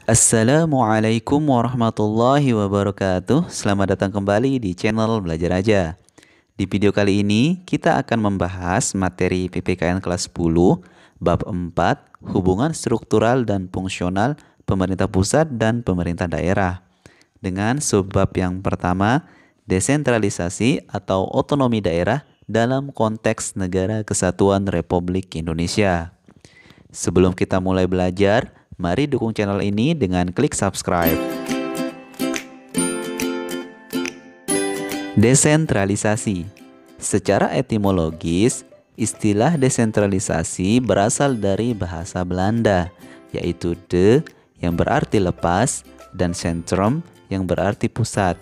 Assalamualaikum warahmatullahi wabarakatuh. Selamat datang kembali di channel Belajar Aja. Di video kali ini kita akan membahas materi PPKN kelas 10 bab 4 hubungan struktural dan fungsional pemerintah pusat dan pemerintah daerah. Dengan subbab yang pertama, desentralisasi atau otonomi daerah dalam konteks Negara Kesatuan Republik Indonesia. Sebelum kita mulai belajar, mari dukung channel ini dengan klik subscribe. Desentralisasi. Secara etimologis, istilah desentralisasi berasal dari bahasa Belanda, yaitu de yang berarti lepas dan centrum yang berarti pusat.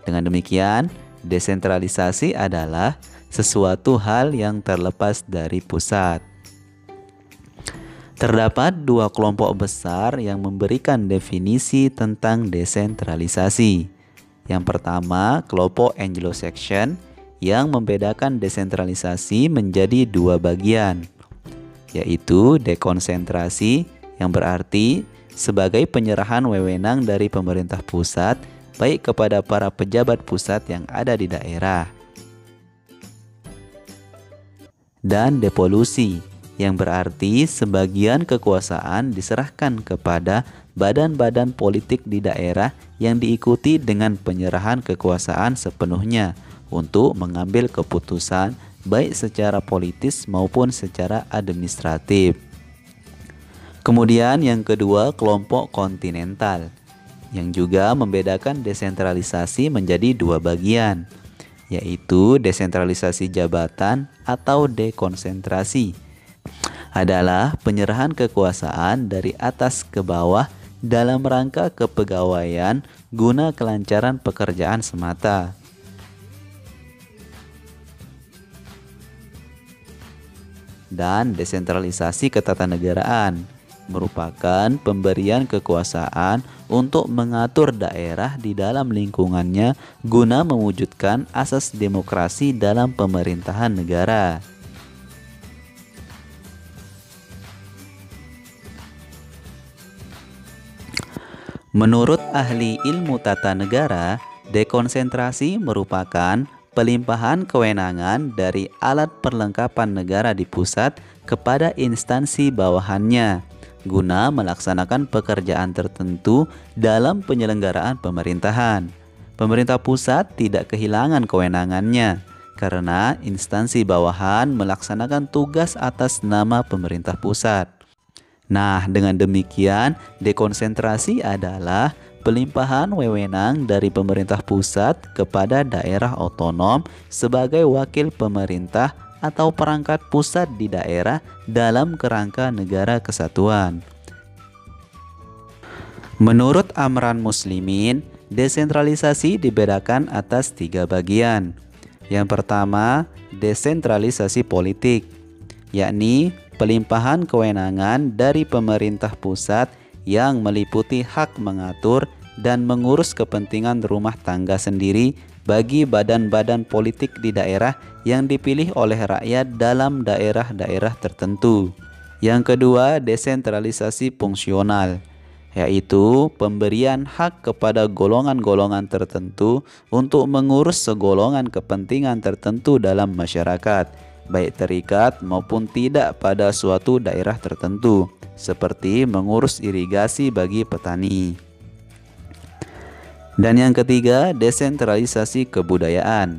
Dengan demikian, desentralisasi adalah sesuatu hal yang terlepas dari pusat. Terdapat dua kelompok besar yang memberikan definisi tentang desentralisasi. Yang pertama, kelompok Anglo-Saxon yang membedakan desentralisasi menjadi dua bagian, yaitu dekonsentrasi yang berarti sebagai penyerahan wewenang dari pemerintah pusat baik kepada para pejabat pusat yang ada di daerah, dan devolusi yang berarti sebagian kekuasaan diserahkan kepada badan-badan politik di daerah yang diikuti dengan penyerahan kekuasaan sepenuhnya untuk mengambil keputusan baik secara politis maupun secara administratif. Kemudian yang kedua, kelompok kontinental yang juga membedakan desentralisasi menjadi dua bagian, yaitu desentralisasi jabatan atau dekonsentrasi adalah penyerahan kekuasaan dari atas ke bawah dalam rangka kepegawaian guna kelancaran pekerjaan semata. Dan desentralisasi ketatanegaraan merupakan pemberian kekuasaan untuk mengatur daerah di dalam lingkungannya guna mewujudkan asas demokrasi dalam pemerintahan negara. Menurut ahli ilmu tata negara, dekonsentrasi merupakan pelimpahan kewenangan dari alat perlengkapan negara di pusat kepada instansi bawahannya guna melaksanakan pekerjaan tertentu dalam penyelenggaraan pemerintahan. Pemerintah pusat tidak kehilangan kewenangannya karena instansi bawahan melaksanakan tugas atas nama pemerintah pusat. Nah, dengan demikian, dekonsentrasi adalah pelimpahan wewenang dari pemerintah pusat kepada daerah otonom sebagai wakil pemerintah atau perangkat pusat di daerah dalam kerangka negara kesatuan. Menurut Amran Muslimin, desentralisasi dibedakan atas tiga bagian. Yang pertama, desentralisasi politik, yakni pelimpahan kewenangan dari pemerintah pusat yang meliputi hak mengatur dan mengurus kepentingan rumah tangga sendiri bagi badan-badan politik di daerah yang dipilih oleh rakyat dalam daerah-daerah tertentu. Yang kedua, desentralisasi fungsional, yaitu pemberian hak kepada golongan-golongan tertentu untuk mengurus segolongan kepentingan tertentu dalam masyarakat, baik terikat maupun tidak pada suatu daerah tertentu, seperti mengurus irigasi bagi petani. Dan yang ketiga, desentralisasi kebudayaan,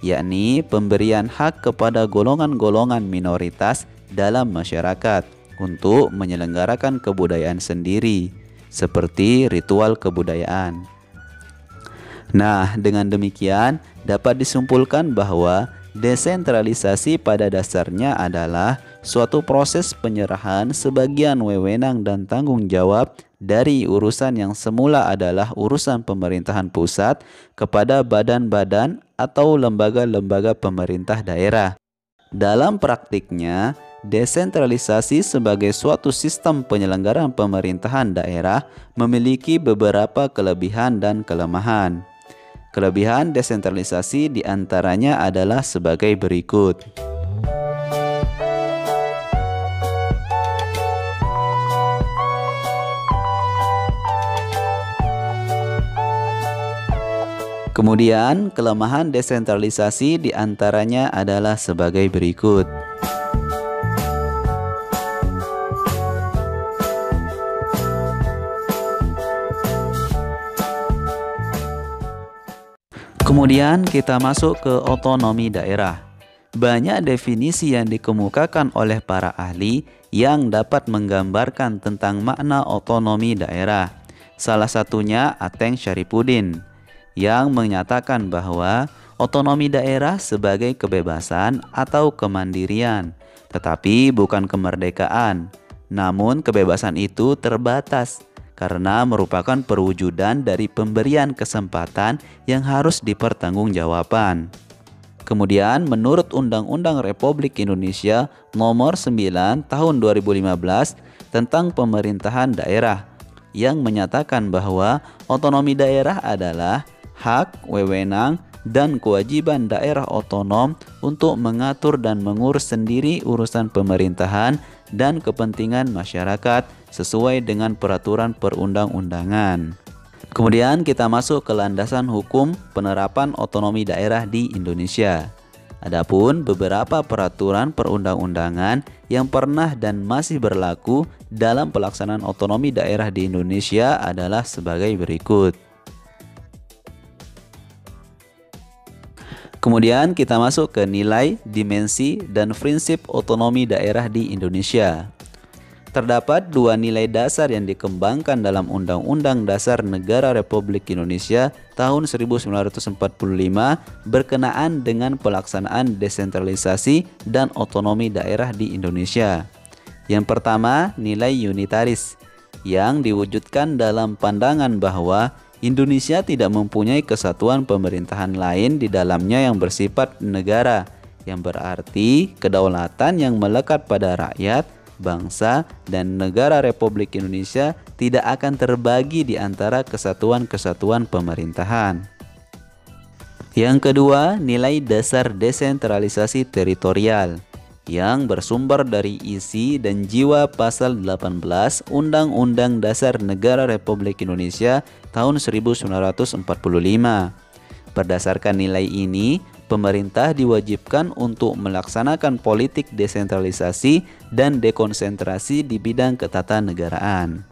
yakni pemberian hak kepada golongan-golongan minoritas dalam masyarakat untuk menyelenggarakan kebudayaan sendiri, seperti ritual kebudayaan. Nah, dengan demikian dapat disimpulkan bahwa desentralisasi pada dasarnya adalah suatu proses penyerahan sebagian wewenang dan tanggung jawab dari urusan yang semula adalah urusan pemerintahan pusat kepada badan-badan atau lembaga-lembaga pemerintah daerah. Dalam praktiknya, desentralisasi sebagai suatu sistem penyelenggaraan pemerintahan daerah memiliki beberapa kelebihan dan kelemahan. Kelebihan desentralisasi diantaranya adalah sebagai berikut. Kemudian, kelemahan desentralisasi diantaranya adalah sebagai berikut. Kemudian kita masuk ke otonomi daerah. Banyak definisi yang dikemukakan oleh para ahli yang dapat menggambarkan tentang makna otonomi daerah. Salah satunya Ateng Syarifuddin yang menyatakan bahwa otonomi daerah sebagai kebebasan atau kemandirian, tetapi bukan kemerdekaan. Namun kebebasan itu terbatas karena merupakan perwujudan dari pemberian kesempatan yang harus dipertanggungjawabkan. Kemudian menurut Undang-Undang Republik Indonesia Nomor 9 Tahun 2015 tentang pemerintahan daerah yang menyatakan bahwa otonomi daerah adalah hak, wewenang, dan kewajiban daerah otonom untuk mengatur dan mengurus sendiri urusan pemerintahan dan kepentingan masyarakat sesuai dengan peraturan perundang-undangan. Kemudian kita masuk ke landasan hukum penerapan otonomi daerah di Indonesia. Adapun beberapa peraturan perundang-undangan yang pernah dan masih berlaku dalam pelaksanaan otonomi daerah di Indonesia adalah sebagai berikut. Kemudian kita masuk ke nilai, dimensi, dan prinsip otonomi daerah di Indonesia. Terdapat dua nilai dasar yang dikembangkan dalam Undang-Undang Dasar Negara Republik Indonesia tahun 1945 berkenaan dengan pelaksanaan desentralisasi dan otonomi daerah di Indonesia. Yang pertama, nilai unitaris yang diwujudkan dalam pandangan bahwa Indonesia tidak mempunyai kesatuan pemerintahan lain di dalamnya yang bersifat negara, yang berarti kedaulatan yang melekat pada rakyat, bangsa, dan negara Republik Indonesia tidak akan terbagi di antara kesatuan-kesatuan pemerintahan. Yang kedua, nilai dasar desentralisasi teritorial yang bersumber dari isi dan jiwa pasal 18 Undang-Undang Dasar Negara Republik Indonesia tahun 1945. Berdasarkan nilai ini, pemerintah diwajibkan untuk melaksanakan politik desentralisasi dan dekonsentrasi di bidang ketatanegaraan.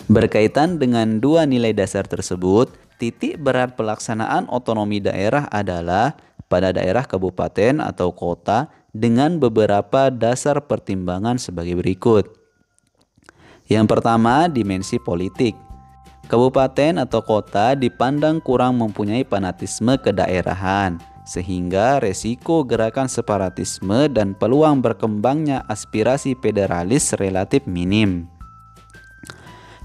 Berkaitan dengan dua nilai dasar tersebut, titik berat pelaksanaan otonomi daerah adalah pada daerah kabupaten atau kota dengan beberapa dasar pertimbangan sebagai berikut. Yang pertama, dimensi politik. Kabupaten atau kota dipandang kurang mempunyai fanatisme kedaerahan, sehingga resiko gerakan separatisme dan peluang berkembangnya aspirasi federalis relatif minim.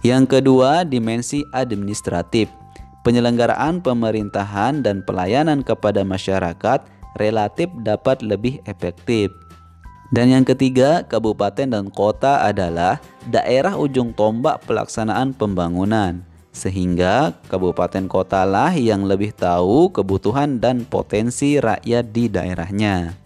Yang kedua, dimensi administratif. Penyelenggaraan pemerintahan dan pelayanan kepada masyarakat relatif dapat lebih efektif. Dan yang ketiga, kabupaten dan kota adalah daerah ujung tombak pelaksanaan pembangunan, sehingga kabupaten kota lah yang lebih tahu kebutuhan dan potensi rakyat di daerahnya.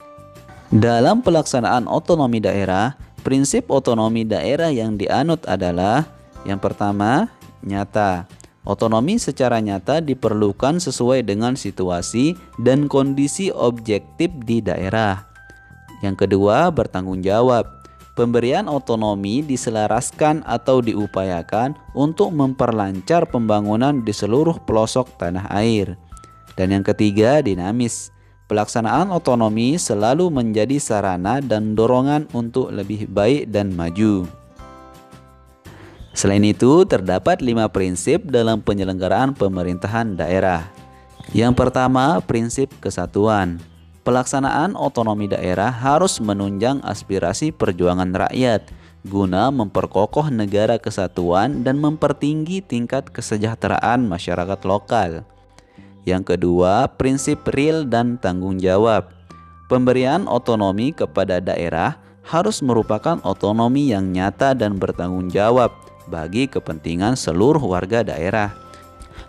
Dalam pelaksanaan otonomi daerah, prinsip otonomi daerah yang dianut adalah yang pertama, nyata. Otonomi secara nyata diperlukan sesuai dengan situasi dan kondisi objektif di daerah. Yang kedua, bertanggung jawab. Pemberian otonomi diselaraskan atau diupayakan untuk memperlancar pembangunan di seluruh pelosok tanah air. Dan yang ketiga, dinamis. Pelaksanaan otonomi selalu menjadi sarana dan dorongan untuk lebih baik dan maju. Selain itu, terdapat 5 prinsip dalam penyelenggaraan pemerintahan daerah. Yang pertama, prinsip kesatuan. Pelaksanaan otonomi daerah harus menunjang aspirasi perjuangan rakyat guna memperkokoh negara kesatuan dan mempertinggi tingkat kesejahteraan masyarakat lokal. Yang kedua, prinsip real dan tanggung jawab. Pemberian otonomi kepada daerah harus merupakan otonomi yang nyata dan bertanggung jawab bagi kepentingan seluruh warga daerah.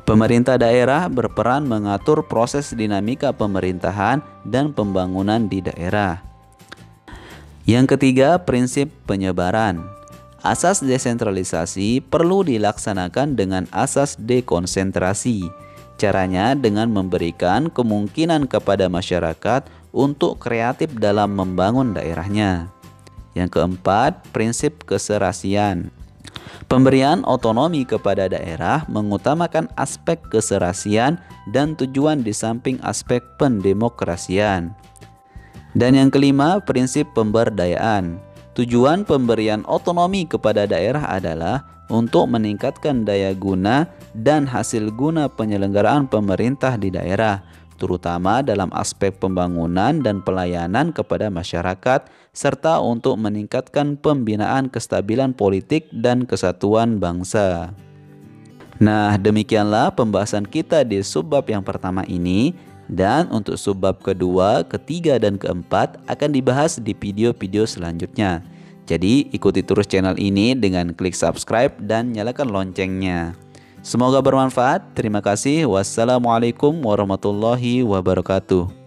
Pemerintah daerah berperan mengatur proses dinamika pemerintahan dan pembangunan di daerah. Yang ketiga, prinsip penyebaran. Asas desentralisasi perlu dilaksanakan dengan asas dekonsentrasi, Caranya dengan memberikan kemungkinan kepada masyarakat untuk kreatif dalam membangun daerahnya. Yang keempat, prinsip keserasian. Pemberian otonomi kepada daerah mengutamakan aspek keserasian dan tujuan di samping aspek pendemokrasian. Dan yang kelima, prinsip pemberdayaan. Tujuan pemberian otonomi kepada daerah adalah untuk meningkatkan daya guna dan hasil guna penyelenggaraan pemerintah di daerah, terutama dalam aspek pembangunan dan pelayanan kepada masyarakat, serta untuk meningkatkan pembinaan kestabilan politik dan kesatuan bangsa. Nah, demikianlah pembahasan kita di subbab yang pertama ini, dan untuk subbab kedua, ketiga, dan keempat akan dibahas di video-video selanjutnya. Jadi ikuti terus channel ini dengan klik subscribe dan nyalakan loncengnya. Semoga bermanfaat. Terima kasih. Wassalamualaikum warahmatullahi wabarakatuh.